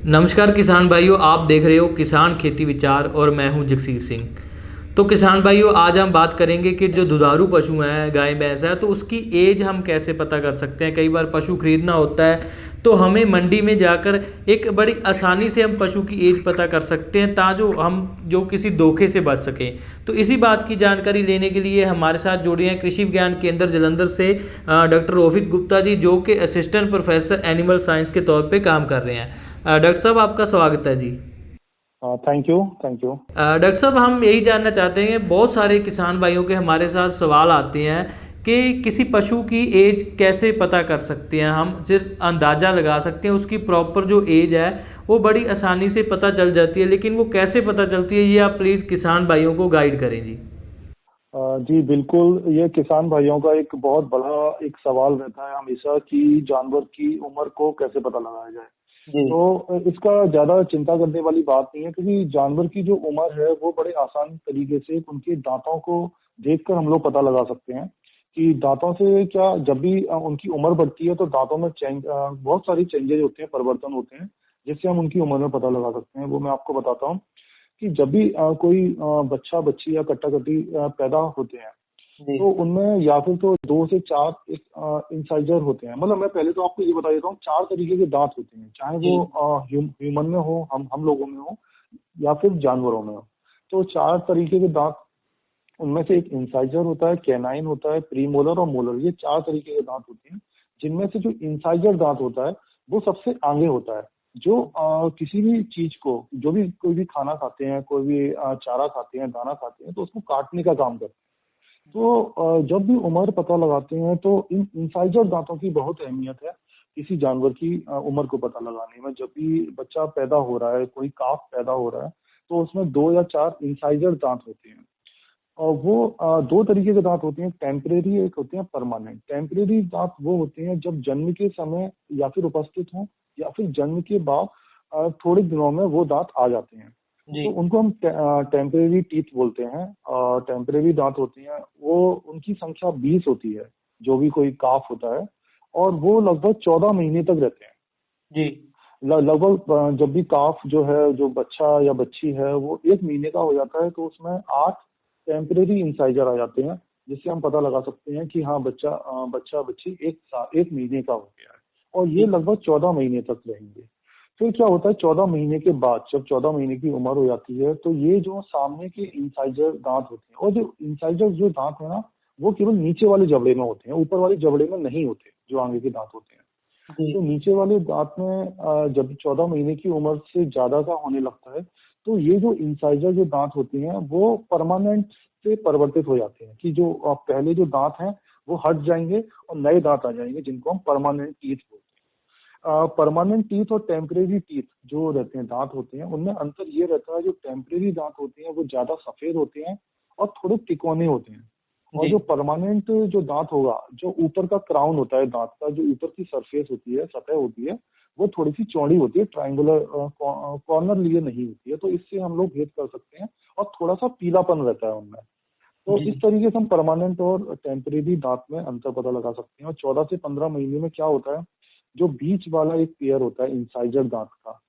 नमस्कार किसान भाइयों, आप देख रहे हो किसान खेती विचार और मैं हूं जगसीर सिंह। तो किसान भाइयों, आज हम बात करेंगे कि जो दुधारू पशु हैं, गाय भैंस है, तो उसकी एज हम कैसे पता कर सकते हैं। कई बार पशु खरीदना होता है तो हमें मंडी में जाकर एक बड़ी आसानी से हम पशु की एज पता कर सकते हैं, ताजो हम जो किसी धोखे से बच सकें। तो इसी बात की जानकारी लेने के लिए हमारे साथ जुड़े हैं कृषि विज्ञान केंद्र जालंधर से डॉक्टर रोहित गुप्ता जी, जो कि असिस्टेंट प्रोफेसर एनिमल साइंस के तौर पे काम कर रहे हैं। डॉक्टर साहब, आपका स्वागत है जी। Thank you thank you. Doctor साहब, हम यही जानना चाहते हैं, बहुत सारे किसान भाइयों के हमारे साथ सवाल आते हैं कि किसी पशु की एज कैसे पता कर सकते हैं। हम सिर्फ अंदाज़ा लगा सकते हैं, उसकी प्रॉपर जो एज है वो बड़ी आसानी से पता चल जाती है, लेकिन वो कैसे पता चलती है, ये आप प्लीज़ किसान भाइयों को गाइड करें जी। जी बिल्कुल, ये किसान भाइयों का एक बहुत बड़ा एक सवाल रहता है हमेशा कि जानवर की उम्र को कैसे पता लगाया जाए। जी। तो इसका ज्यादा चिंता करने वाली बात नहीं है, क्योंकि जानवर की जो उम्र है वो बड़े आसान तरीके से उनके दांतों को देखकर हम लोग पता लगा सकते हैं कि दांतों से क्या, जब भी उनकी उम्र बढ़ती है तो दांतों में बहुत सारी चेंजेज होते हैं, परिवर्तन होते हैं, जिससे हम उनकी उम्र में पता लगा सकते हैं। वो मैं आपको बताता हूँ कि जब भी कोई बच्चा बच्ची या कट्टा कट्टी पैदा होते हैं, जी। तो उनमें या फिर तो 2 से 4 इंसाइजर होते हैं। मतलब मैं पहले तो आपको ये बता देता हूँ, 4 तरीके के दांत होते हैं, चाहे जी। वो ह्यूमन में हो, हम लोगों में हो, या फिर जानवरों में हो। तो 4 तरीके के दांत, उनमें से एक इंसाइजर होता है, कैनाइन होता है, प्रीमोलर और मोलर, ये 4 तरीके के दांत होते हैं। जिनमें से जो इंसाइजर दांत होता है वो सबसे आगे होता है। जो किसी भी चीज को, जो भी कोई भी खाना खाते हैं, कोई भी चारा खाते हैं, दाना खाते हैं, तो उसको काटने का काम करते हैं। तो जब भी उम्र पता लगाते हैं तो इन इंसाइजर दांतों की बहुत अहमियत है किसी जानवर की उम्र को पता लगाने में। जब भी बच्चा पैदा हो रहा है, कोई काफ पैदा हो रहा है, तो उसमें 2 या 4 इंसाइजर दांत होते हैं। और वो 2 तरीके के दांत होते हैं, टेम्परेरी, एक होते हैं परमानेंट। टेम्परेरी दांत वो होते हैं जब जन्म के समय या फिर उपस्थित हों, या फिर जन्म के बाद थोड़े दिनों में वो दांत आ जाते हैं। जी। तो उनको हम टेम्परेरी टीथ बोलते हैं। टेम्परेरी दांत होती हैं वो, उनकी संख्या 20 होती है, जो भी कोई काफ होता है, और वो लगभग 14 महीने तक रहते हैं। जी। लगभग जब भी काफ जो है, जो बच्चा या बच्ची है, वो 1 महीने का हो जाता है, तो उसमें 8 टेम्परेरी इंसाइजर आ जाते हैं, जिससे हम पता लगा सकते हैं कि हाँ, बच्चा बच्ची 1 महीने का हो गया है। और ये जी। लगभग 14 महीने तक रहेंगे। फिर क्या होता है, 14 महीने के बाद, जब 14 महीने की उम्र हो जाती है, तो ये जो सामने के इंसाइजर दांत होते हैं, और जो इंसाइजर जो दांत है ना, वो केवल नीचे वाले जबड़े में होते हैं, ऊपर वाले जबड़े में नहीं होते, जो आगे के दांत होते हैं। जी। तो नीचे वाले दांत में जब 14 महीने की उम्र से ज्यादा का होने लगता है, तो ये जो इंसाइजर जो दांत होते हैं वो परमानेंट से परिवर्तित हो जाते हैं, कि जो पहले जो दांत हैं वो हट जाएंगे और नए दांत आ जाएंगे, जिनको हम परमानेंट टीथ बोलते हैं। परमानेंट टीथ और टेम्परेरी टीथ जो रहते हैं, दांत होते हैं, उनमें अंतर ये रहता है, जो टेम्परेरी दांत होते हैं वो ज्यादा सफेद होते हैं और थोड़े तिकोने होते हैं। और जी। जो परमानेंट जो दांत होगा, जो ऊपर का क्राउन होता है दांत का, जो ऊपर की सरफेस होती है, सतह होती है, वो थोड़ी सी चौड़ी होती है, ट्रायंगुलर कॉर्नर लिए नहीं होती है। तो इससे हम लोग भेद कर सकते हैं, और थोड़ा सा पीलापन रहता है उनमें। तो जी। इस तरीके से हम परमानेंट और टेम्परेरी दांत में अंतर पता लगा सकते हैं। और 14 से 15 महीने में क्या होता है, जो बीच वाला एक पेयर होता है इंसाइजर दांत का,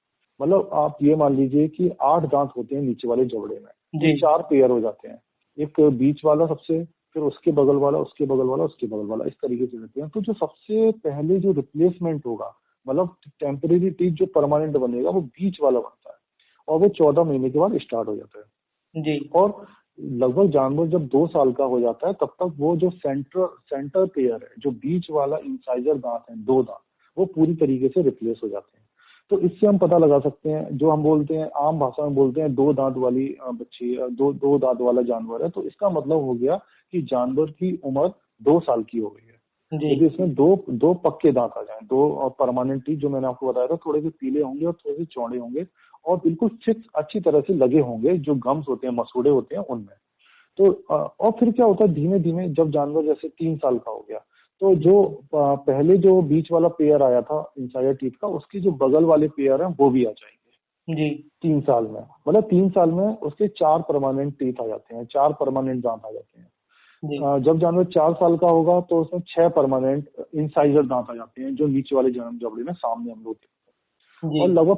मतलब आप ये मान लीजिए कि 8 दांत होते हैं नीचे वाले जबड़े में, तो जी। 4 पेयर हो जाते हैं। एक बीच वाला सबसे, फिर उसके बगल वाला, उसके बगल वाला, उसके बगल वाला, इस तरीके से रहते हैं। तो जो सबसे पहले जो रिप्लेसमेंट होगा, मतलब टेम्परेरी टीथ जो परमानेंट बनेगा, वो बीच वाला बनता है, और वो 14 महीने के बाद स्टार्ट हो जाता है। जी। और लगभग जानवर जब 2 साल का हो जाता है, तब तक वो जो सेंटर पेयर है, जो बीच वाला इंसाइजर दांत है, 2 दांत, वो पूरी तरीके से रिप्लेस हो जाते हैं। तो इससे हम पता लगा सकते हैं, जो हम बोलते हैं आम भाषा में बोलते हैं 2 दांत वाली बच्ची, दो दांत वाला जानवर है, तो इसका मतलब हो गया कि जानवर की उम्र 2 साल की हो गई है। जी। यदि इसमें दो दो पक्के दांत आ जाएं, दो परमानेंट टीथ, जो मैंने आपको बताया था, थोड़े से पीले होंगे और थोड़े से चौड़े होंगे, और बिल्कुल फिक्स अच्छी तरह से लगे होंगे, जो गम्स होते हैं, मसूड़े होते हैं, उनमें। तो और फिर क्या होता है, धीमे धीमे जब जानवर जैसे 3 साल का हो गया, तो जो पहले जो बीच वाला पेयर आया था इंसाइडर टीथ का, उसके जो बगल वाले पेयर हैं वो भी आ जाएंगे जी। 3 साल में। मतलब 3 साल में उसके 4 परमानेंट टीथ आ जाते हैं, 4 परमानेंट दांत आ जाते हैं। जी। जब जानवर 4 साल का होगा, तो उसमें 6 परमानेंट इंसाइजर दांत आ जाते हैं, जो नीचे वाले जबड़े में सामने हम लोग देखते हैं। जी और लगभग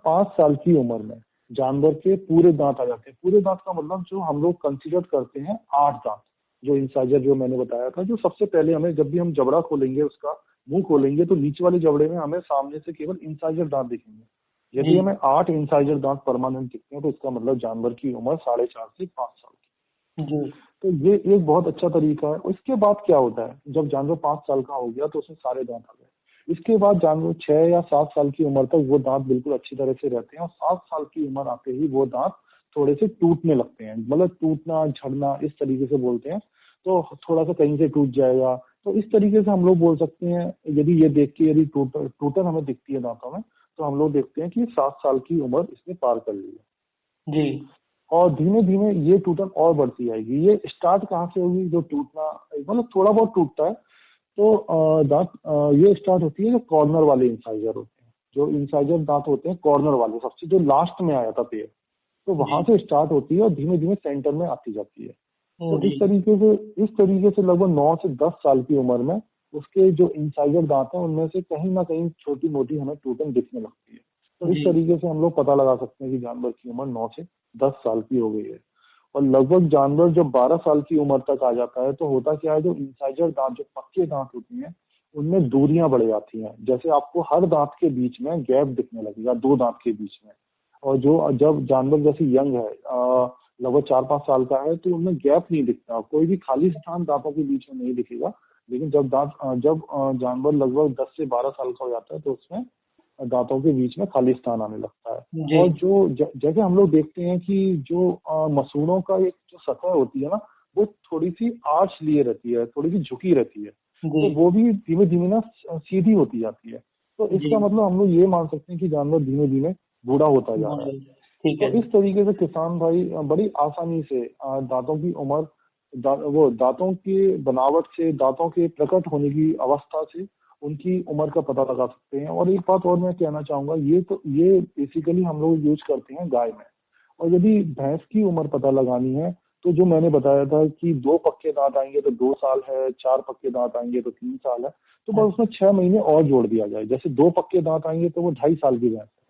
5 साल की उम्र में जानवर के पूरे दांत आ जाते हैं। पूरे दांत का मतलब जो हम लोग कंसिडर करते हैं 8 दांत, जो इंसाइजर जो मैंने बताया था, जो सबसे पहले हमें जब भी हम जबड़ा खोलेंगे, उसका मुंह खोलेंगे, तो नीचे वाले जबड़े में हमें सामने से केवल इंसाइजर दांत दिखेंगे। जी यदि हमें 8 इंसाइजर दांत परमानेंट दिखते हैं तो इसका मतलब जानवर की उम्र 4.5 से 5 साल की। जी तो ये एक बहुत अच्छा तरीका है। उसके बाद क्या होता है, जब जानवर 5 साल का हो गया तो उसमें सारे दांत आ गए। इसके बाद जानवर 6 या 7 साल की उम्र तक वो दांत बिल्कुल अच्छी तरह से रहते हैं, और 7 साल की उम्र आते ही वो दांत थोड़े से टूटने लगते हैं, मतलब टूटना झड़ना इस तरीके से बोलते हैं। तो थोड़ा सा कहीं से टूट जाएगा, तो इस तरीके से हम लोग बोल सकते हैं। यदि ये देख के यदि टूटन हमें दिखती है दांतों में, तो हम लोग देखते हैं कि 7 साल की उम्र इसने पार कर ली है। जी और धीमे धीमे ये टूटन और बढ़ती जाएगी। ये स्टार्ट कहाँ से होगी, जो टूटना मतलब थोड़ा बहुत टूटता है, तो दांत ये स्टार्ट होती है जो कॉर्नर वाले इंसाइजर होते हैं। जो इंसाइजर दांत होते हैं कॉर्नर वाले, सबसे जो लास्ट में आया था पेड़, तो वहां जी से स्टार्ट होती है और धीमे धीमे सेंटर में आती जाती है। तो जी इस तरीके से लगभग 9 से 10 साल की उम्र में उसके जो इंसाइजर दांत हैं उनमें से कहीं ना कहीं छोटी मोटी हमें टूटन दिखने लगती है। तो इस जी तरीके से हम लोग पता लगा सकते हैं कि जानवर की उम्र 9 से 10 साल की हो गई है। और लगभग जानवर जब 12 साल की उम्र तक आ जाता है, तो होता क्या है, जो इंसाइजर दांत, जो पक्के दांत होती हैं, उनमें दूरियां बढ़ जाती हैं। जैसे आपको हर दांत के बीच में गैप दिखने लगेगा, 2 दांत के बीच में। और जो जब जानवर जैसे यंग है, लगभग 4-5 साल का है, तो उनमें गैप नहीं दिखता, कोई भी खाली स्थान दांतों के बीच में नहीं दिखेगा। लेकिन जब जानवर लगभग 10 से 12 साल का हो जाता है, तो उसमें दांतों के बीच में खाली स्थान आने लगता है। जी और जो जैसे हम लोग देखते हैं कि जो मसूड़ों का एक जो सतह होती है ना, वो थोड़ी सी आर्च लिए रहती है, थोड़ी सी झुकी रहती है, जी तो वो भी धीमे धीमे ना सीधी होती जाती है। तो जी इसका मतलब हम लोग ये मान सकते हैं कि जानवर धीमे धीमे बूढ़ा होता जा रहा है। ठीक तो है इस तरीके से किसान भाई बड़ी आसानी से दांतों की उम्र, वो दांतों की बनावट से, दांतों के प्रकट होने की अवस्था से उनकी उम्र का पता लगा सकते हैं। और एक बात और मैं कहना चाहूंगा, ये बेसिकली हम लोग यूज करते हैं गाय में। और यदि भैंस की उम्र पता लगानी है, तो जो मैंने बताया था कि 2 पक्के दांत आएंगे तो 2 साल है, 4 पक्के दांत आएंगे तो 3 साल है, तो बस उसमें 6 महीने और जोड़ दिया जाए। जैसे 2 पक्के दांत आएंगे तो वो 2.5 साल की भैंस है।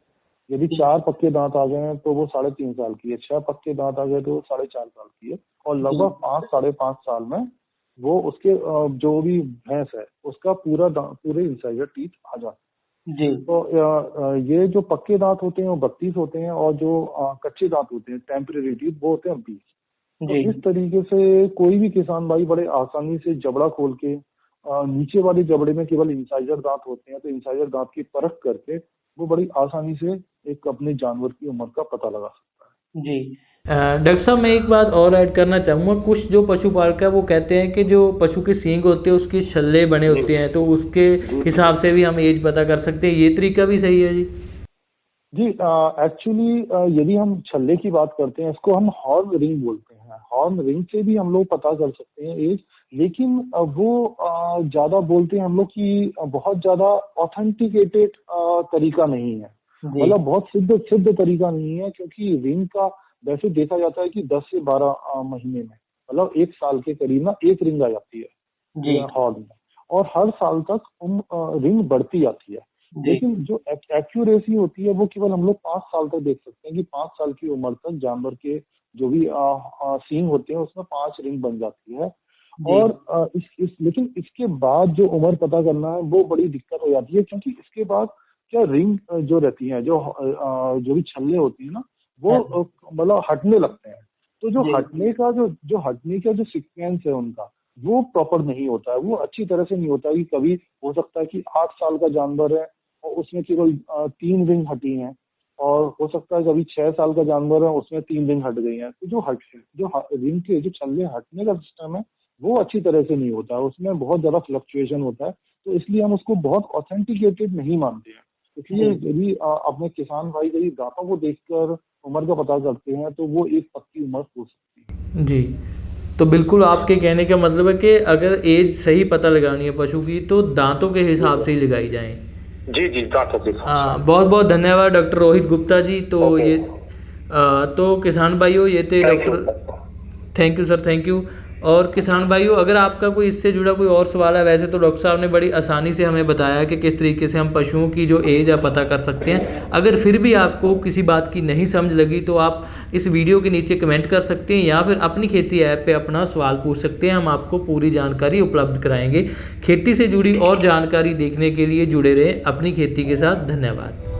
यदि 4 पक्के दांत आ गए हैं तो वो 3.5 साल की है। 6 पक्के दांत आ गए तो वो 4.5 साल की है। और जी लगभग 5-5.5 साल में वो उसके जो भी भैंस है उसका पूरे इंसाइजर टीथ आ जाते जी हैं। तो ये जो पक्के दांत होते हैं वो 32 होते हैं, और जो कच्चे दांत होते हैं टेम्परेरी टीथ, वो होते हैं 20। तो जी इस तरीके से कोई भी किसान भाई बड़े आसानी से जबड़ा खोल के नीचे वाले जबड़े में केवल इंसाइजर दांत होते हैं, तो इंसाइजर दांत की परख करके वो बड़ी आसानी से एक अपने जानवर की उम्र का पता लगा सकता है। जी डॉक्टर साहब, मैं एक बात और ऐड करना चाहूँगा। कुछ जो पशुपालक है वो कहते हैं कि जो पशु के सींग होते हैं उसके छल्ले बने जी होते हैं, तो उसके जी हिसाब से भी हम एज पता कर सकते हैं। ये तरीका भी सही है जी? जी एक्चुअली यदि हम छल्ले की बात करते हैं, इसको हम हॉर्न रिंग बोलते हैं। हॉर्न रिंग से भी हम लोग पता कर सकते हैं एज। लेकिन वो ज्यादा बोलते हैं हम लोग कि बहुत ज्यादा ऑथेंटिकेटेड तरीका नहीं है, जी मतलब बहुत सिद्ध सिद्ध तरीका नहीं है। क्योंकि रिंग का वैसे देखा जाता है कि 10 से 12 महीने में, मतलब 1 साल के करीब ना एक रिंग आ जाती जी है हॉर्न में। और हर साल तक रिंग बढ़ती जाती है। जी लेकिन जो एक्यूरेसी होती है वो केवल हम लोग 5 साल तक देख सकते हैं कि 5 साल की उम्र तक जानवर के जो भी सींग होते हैं उसमें 5 रिंग बन जाती है। जी और लेकिन इसके बाद जो उम्र पता करना है वो बड़ी दिक्कत हो जाती है, क्योंकि इसके बाद क्या रिंग जो रहती है, जो भी छल्ले होती है ना, वो हाँ मतलब हटने लगते हैं। तो जो जी हटने का जो सीक्वेंस है उनका, वो प्रॉपर नहीं होता है, वो अच्छी तरह से नहीं होता है। कि कभी हो सकता है कि 8 साल का जानवर है और उसमें केवल 3 रिंग हटी हैं, और हो सकता है कभी 6 साल का जानवर है उसमें 3 रिंग हट गई हैं। तो रिंग के जो छल्ले हटने का सिस्टम है वो अच्छी तरह से नहीं होता है, उसमें बहुत ज्यादा फ्लक्चुएशन होता है। तो इसलिए हम उसको बहुत ऑथेंटिकेटेड नहीं मानते हैं। इसलिए जी यदि अपने किसान भाई यदि दांतों को देखकर उम्र का पता करते हैं तो वो एक पक्की उम्र हो सकती है। जी। तो बिल्कुल आपके कहने का मतलब है कि अगर एज सही पता लगानी है पशु की तो दांतों के जी हिसाब से ही लगाई जाए। जी जी, दांतों के हिसाब से। बहुत बहुत धन्यवाद डॉक्टर रोहित गुप्ता जी। तो ओके, ये तो किसान भाइयों, ये थे thank you. Doctor. Thank you sir, thank you. और किसान भाइयों, अगर आपका कोई इससे जुड़ा कोई और सवाल है, वैसे तो डॉक्टर साहब ने बड़ी आसानी से हमें बताया कि किस तरीके से हम पशुओं की जो एज है पता कर सकते हैं। अगर फिर भी आपको किसी बात की नहीं समझ लगी तो आप इस वीडियो के नीचे कमेंट कर सकते हैं या फिर अपनी खेती ऐप पे अपना सवाल पूछ सकते हैं। हम आपको पूरी जानकारी उपलब्ध कराएंगे। खेती से जुड़ी और जानकारी देखने के लिए जुड़े रहें अपनी खेती के साथ। धन्यवाद।